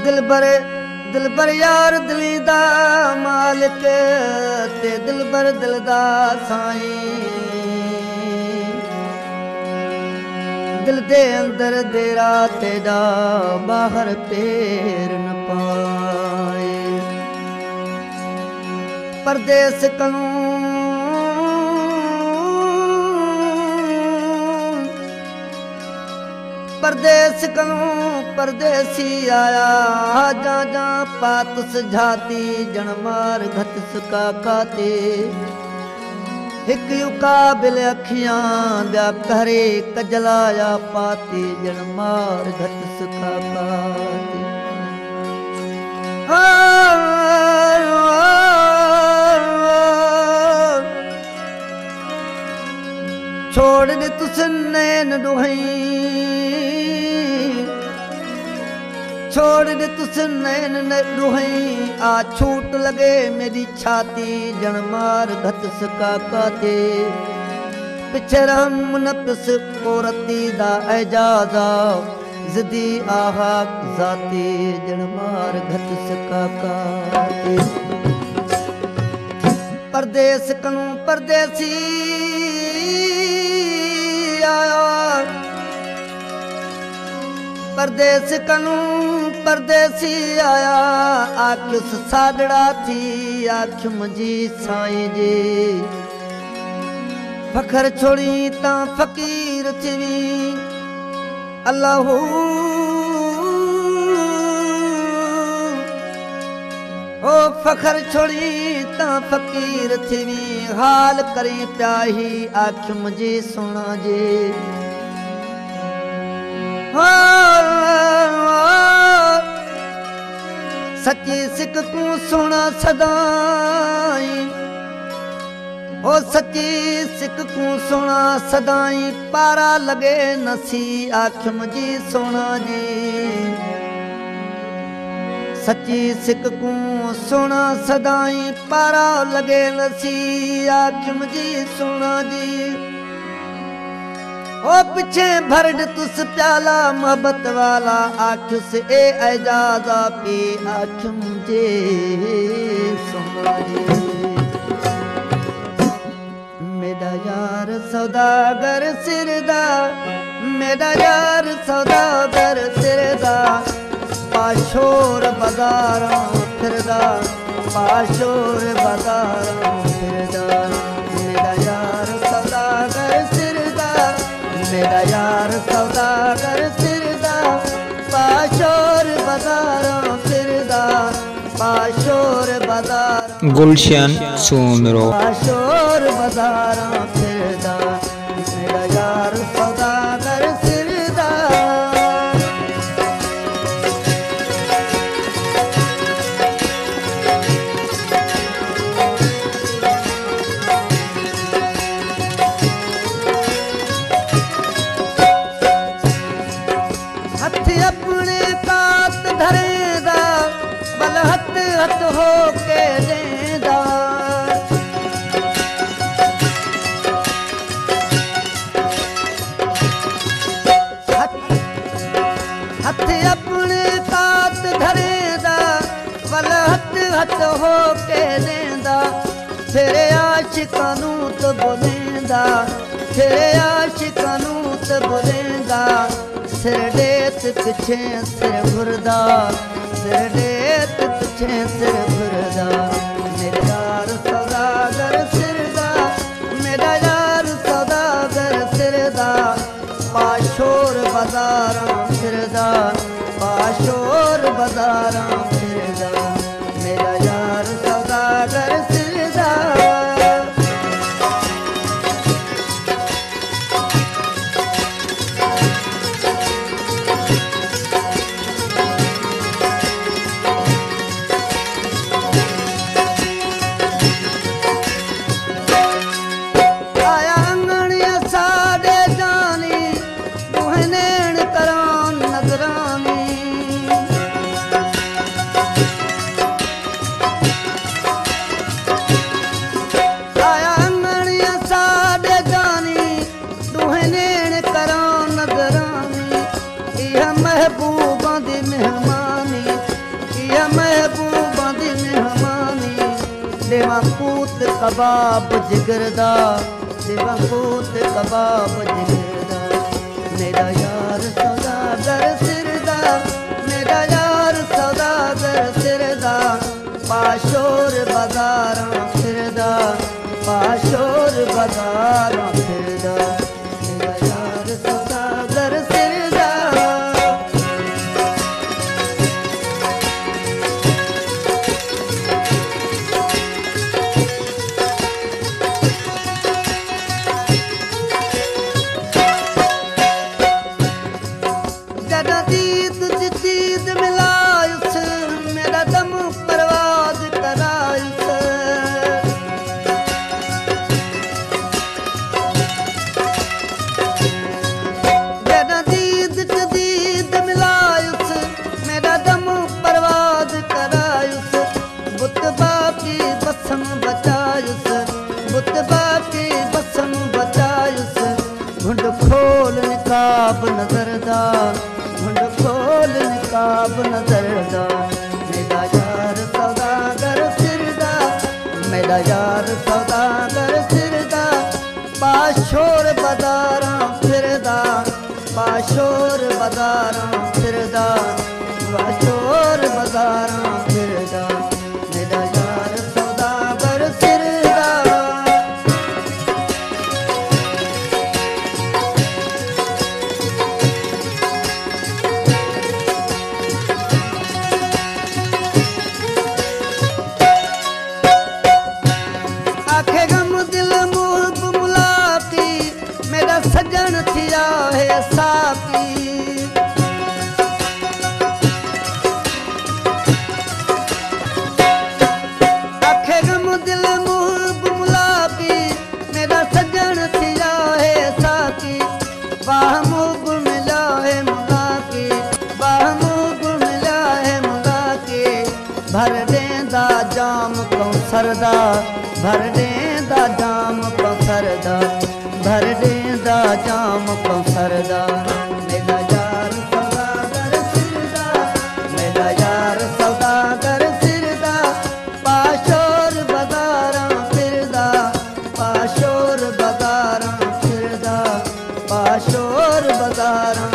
दिलबर यार दिली दा मालिक ते दिलबर दिल दा साईं। दिल दे अंदर देरा तेरा बाहर पैर न पाए। परदेस करूं परदेस करूं परदेसी आया जा जा पातुस झाती जनमार घतस का खाते। हिक युकाबिल अखियां ब्या करे कजलाया पाती जनमार घतस का खाते। छोड़ दे तुस नैन डुहई छोड़ दे तुस नैन न डुहई आ छूट लगे मेरी छाती जनमार घतस का काते। पिछे रहम मुनपिस कोरती दा एजाजा जिदी आहा जाती जनमार घतस का काते। परदेस करूं परदेसी आया परदेस करूं परदेसी आया आखिस साडड़ा थी आख मुझी साईं जी। फखर छोड़ी ता फकीर थी अल्लाहू ओ फखर छोड़ी ता फकीर थी हाल करी प्याही आख मुझी सोना जी। सच्ची सिक को सोना सदाई ओ सच्ची सिक को सोना सदाई पारा लगे नसी आख मुझी सोना जी। सच्ची सिक को सोना सदाई पारा लगे नसी आख मुझी सोना जी। ओ पिछे भरड तुस प्याला मोहब्बत वाला आखुस ए एजाजा पी आख मुझे सोना जी। मेरा यार सौदागर सिरदा मेरा यार सौदागर सिरदा पाशोर बाजारां फिरदा पाशोर बाजारां फिरदा। मेरा यार सौदागर सिरदा मेरा यार सौदागर सिरदा पाशोर बाजारां फिरदा पाशोर बाजारां गुलशन सोमरो पाशोर बाजारां फिरदा। मेरा यार सौदागर सिरदा अपने तात धरेदा बल हथ हथ हो के देदा। हथ अपने तात धरेदा बल हथ हथ हो के देदा। तेरे आशिकानू तो बोलेंदा तेरे आशिकानू तो बोलेंदा। सिर डेत पिछे सिर भुरदा सिर डेत पिछे सिर भुरदा। मेरा यार सौदागर सिरदा मेरा यार सौदागर सिरदा पाशोर बाजारां फिरदा पाशोर बाजारां फिरदा। मेरा यार सौदागर सिरदा कबाब जिगर दा दिवांगू ते कबाब जिगर दा मेरा यार सौदागर सिर दा मेरा यार सौदागर सिर दा पाशोर बाजारां फिरदा पाशोर बाजारां फिरदा मेरा यार सौदागर सिर दा जदा दीद दीद मिलायुस मेरा दम परवाज करायुस जदा दीद दीद मिलायुस मेरा दम परवाज करायुस बुत बाकी बसम बचायुस बुत बाकी बसम बचायुस घुंड खोल निकाब नजर दा घुंड खोल निकाब नजर दा मेरा यार सौदागर सिर दा मेरा यार सौदागर सिर दा पाशोर बाजारां फिरदा पाशोर बाजारां फिरदा पाशोर बाजारां फिरदा मेरा यार सौदागर सिर दा आखे गम दिल मुहब मुलाकी मेरा सजन थिया है साकी आखे गम दिल मुहब मुलाकी मेरा सजन थिया है साकी बाह मुब मिला है मुलाकी बाह मुब मिला है मुलाकी भर देंदा जाम कौसर दा भर देंदा जाम कौसर दा भर देंदा जाम कौसर दा मेरा यार सौदागर सिर दा मेरा यार सौदागर सिर दा पाशोर बाजारां फिरदा पाशोर बाजारां फिरदा पाशोर बाजारां